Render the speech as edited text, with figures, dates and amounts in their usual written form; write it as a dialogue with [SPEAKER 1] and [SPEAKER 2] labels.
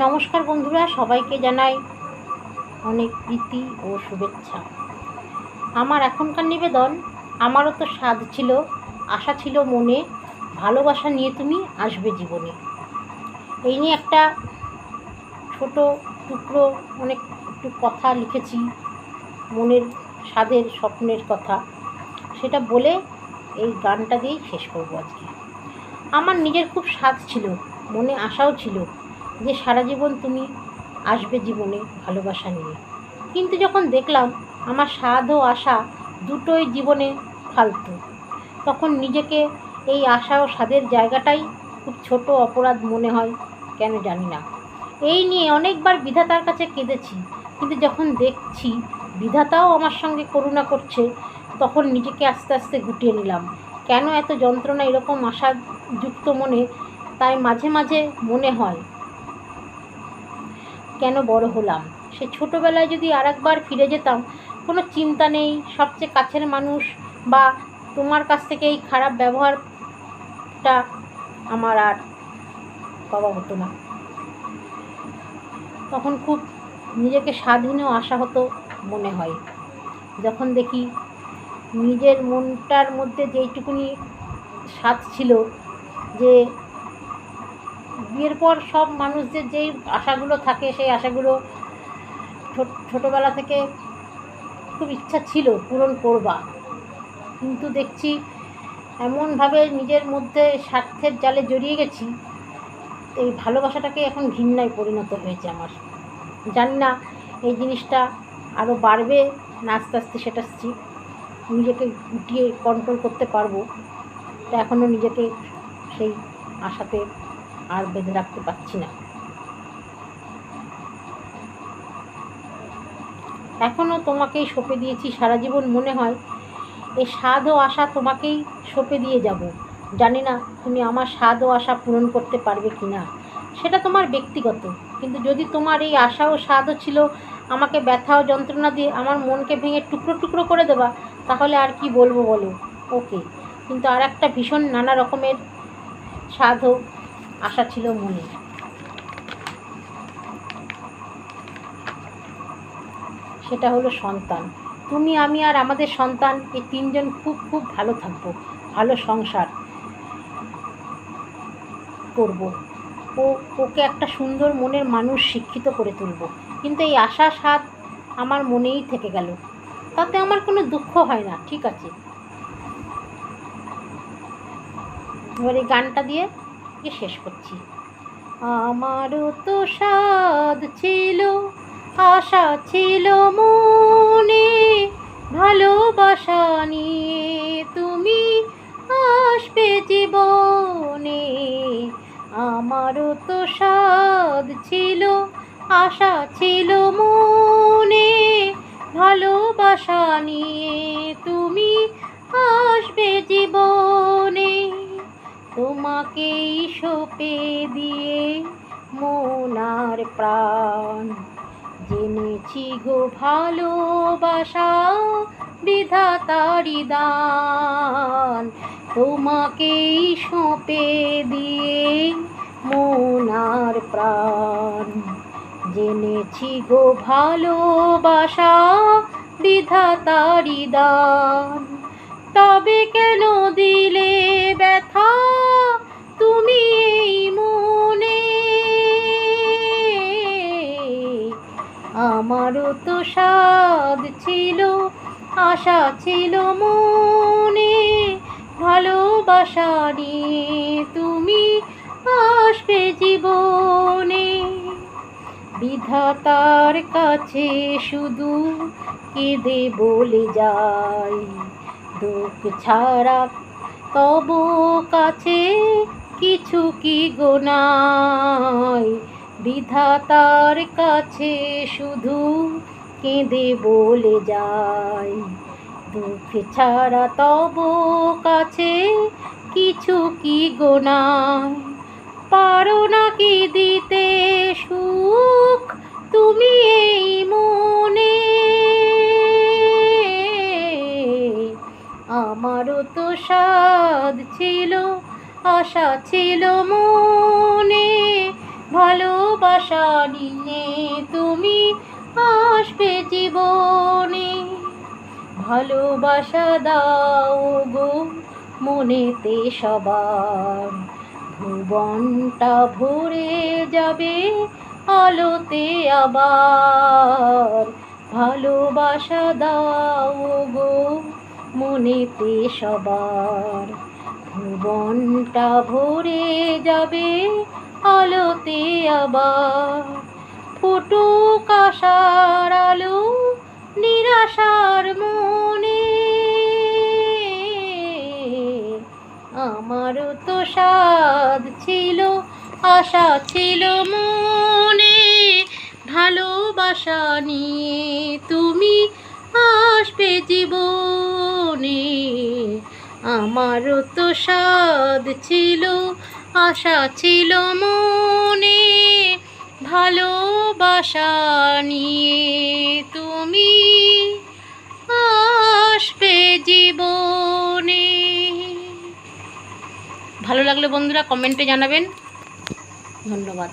[SPEAKER 1] নমস্কার বন্ধুরা, সবাইকে জানাই অনেক প্রীতি ও শুভেচ্ছা। আমার এখনকার নিবেদন, আমারও তো স্বাদ ছিল, আশা ছিল মনে, ভালোবাসা নিয়ে তুমি আসবে জীবনে। এই নিয়ে একটা ছোট টুকরো অনেক একটু কথা লিখেছি, মনের স্বাদের স্বপ্নের কথা। সেটা বলে এই গানটা দিয়েই শেষ করব আজকে। আমার নিজের খুব স্বাদ ছিল, মনে আশাও ছিল যে সারা জীবন তুমি আসবে জীবনে ভালোবাসা নিয়ে। কিন্তু যখন দেখলাম আমার স্বাদ ও আশা দুটোই জীবনে ফালতু, তখন নিজেকে এই আশা ও স্বাদের জায়গাটাই খুব ছোট অপরাধ মনে হয়, কেন জানি না। এই নিয়ে অনেকবার বিধাতার কাছে কেঁদেছি, কিন্তু যখন দেখছি বিধাতাও আমার সঙ্গে করুণা করছে, তখন নিজেকে আস্তে আস্তে গুটিয়ে নিলাম। কেন এত যন্ত্রণা এরকম আশাযুক্ত মনে? তাই মাঝে মাঝে মনে হয় কেন বড় হলাম। সে ছোটোবেলায় যদি আরেকবার ফিরে যেতাম, কোনো চিন্তা নেই, সবচেয়ে কাছের মানুষ বা তোমার কাছ থেকে এই খারাপ ব্যবহারটা আমার আর পাওয়া হতো না। তখন খুব নিজেকে স্বাধীনও আশা হতো মনে হয়, যখন দেখি নিজের মনটার মধ্যে যেইটুকুনি স্বাদ ছিল, যে বিয়ের পর সব মানুষদের যেই আশাগুলো থাকে, সেই আশাগুলো ছোটোবেলা থেকে খুব ইচ্ছা ছিল পূরণ করবা, কিন্তু দেখছি এমনভাবে নিজের মধ্যে স্বার্থের জালে জড়িয়ে গেছি, এই ভালোবাসাটাকে এখন ঘৃণায় পরিণত হয়েছে আমার। জানি না এই জিনিসটা আরও বাড়বে না আস্তে আস্তে সেটা নিজেকে গুটিয়ে কন্ট্রোল করতে পারবো। তা এখনও নিজেকে সেই আশাতে আর বেঁধে রাখতে পারছি না। এখনও তোমাকেই সঁপে দিয়েছি সারা জীবন, মনে হয় এই স্বাদ ও আশা তোমাকেই সঁপে দিয়ে যাব। জানি না তুমি আমার স্বাদ ও আশা পূরণ করতে পারবে কি না, সেটা তোমার ব্যক্তিগত। কিন্তু যদি তোমার এই আশা ও স্বাদও ছিল আমাকে ব্যথা ও যন্ত্রণা দিয়ে আমার মনকে ভেঙে টুকরো টুকরো করে দেবা, তাহলে আর কি বলবো বলো, ওকে। কিন্তু আর একটা ভীষণ নানা রকমের স্বাদ ও আশা ছিল মনে, সেটা হলো সন্তান। তুমি, আমি আর আমাদের সন্তান, এই তিনজন খুব খুব ভালো থাকবো, ভালো সংসার করব, ওকে একটা সুন্দর মনের মানুষ শিক্ষিত করে তুলব। কিন্তু এই আশা স্বাদ আমার মনেই থেকে গেল, তাতে আমার কোনো দুঃখ হয় না, ঠিক আছে। এবার এই গানটা দিয়ে শেষ করছি। আমারও তো স্বাদ ছিল, আশা ছিল মনে, ভালোবাসা নিয়ে তুমি আসবে জীবনে। আমারও তো স্বাদ ছিল, আশা ছিল মনে, ভালোবাসা নিয়ে তুমি আসবে জীবনে। তোমাকেই সঁপে দিয়ে মন আর প্রাণ, জেনেছি গো ভালোবাসা বিধাতারি দান। তোমাকেই সঁপে দিয়ে মন আর প্রাণ, জেনেছি গো ভালোবাসা বিধাতারি দান। তবে কেন দিলে ব্যথা তুমি এই মনে? আমারও তো স্বাদ ছিল, আশা ছিল মনে, ভালোবাসা নিয়ে তুমি আসবে জীবনে। বিধাতার কাছে শুধু কেঁদে বলে যাই, দুঃখ ছাড়া তব কাছে কিছু কি গো নাই। বিধাতার কাছে শুধু কেঁদে বলে যাই, দুঃখ ছাড়া তব কাছে কিছু কি গো নাই। পারো নাকি দিতে সুখ তুমি এই মনে? আমারও তো স্বাদ ছিল, আশা ছিল মনে, ভালোবাসা ভালোবাসা নিয়ে তুমি আসবে জীবনে, ভালোবাসা দাও গো মনেতে সবার, ভুবনটা ভরে যাবে আলোতে আবার, ভালোবাসা দাও গো মনেতে সবার, ভুবনটা ভরে যাবে আলোতে আবার। ফুটুক আশার আলো নিরাশার মনে, আমারও তো সাধ ছিল আশা ছিল মনে, ভালোবাসা নিয়ে তুমি আসবে জীবনে, আমারও তো সাধ ছিল আশা ছিল মনে, ভালোবাসা নিয়ে তুমি আসবে জীবনে। ভালো লাগলে বন্ধুরা কমেন্টে জানাবেন। ধন্যবাদ।